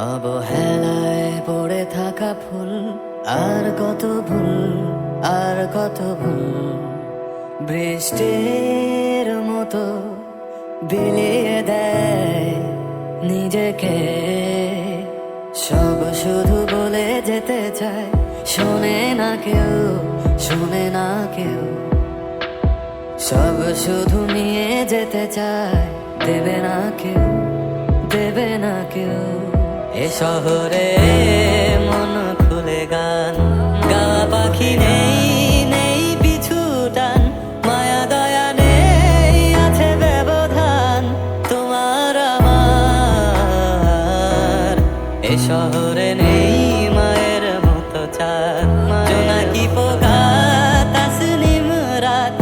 অবহেলায় পড়ে থাকা ফুল, আর কত ভুল, আর কত ভুল। বৃষ্টির মতো বিলিয়ে দেয় নিজেকে, সব শুধু বলে যেতে চায়, শোনে না কেউ, শোনে না কেউ। সব শুধু নিয়ে যেতে চায়, দেবে না কেউ, দেবে না কেউ। এ শহরে মন খুলে গান গাওয়া পাখি নেই, নেই পিছু টান, মায়া দয়া নেই, আছে ব্যবধান তোমার আমার। এ শহরে নেই মায়ের মতো চাঁদ, জোনাকি পোকা তাসনিম রাত,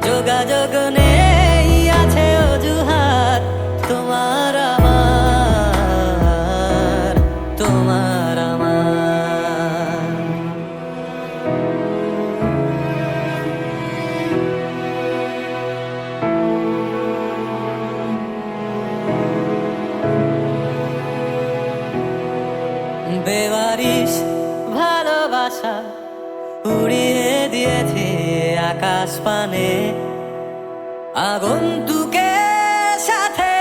যোগাযোগ নেই, আছে অজুহাত তোমার আমার, তোমার আমার। বেওয়ারিশ ভালোবাসা উড়িয়ে দিয়েছে আকাশ পানে, আগন্তুকের সাথে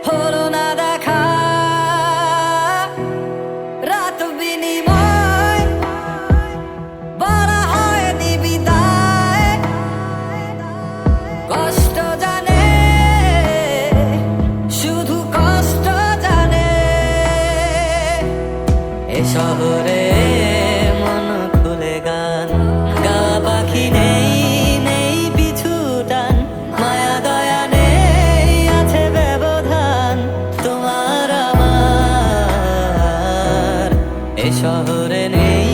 হলো না দেখা, রাত বিনিময় বলা হয়নি বিদায়। কষ্ট জানে, শুধু কষ্ট জানে। এ শহরে মন খুলে গান গাওয়া পাখি নেই, নেই পিছু টান, মায়া দয়া নেই, আছে ব্যবধান তোমার আমার। এ শহরে নেই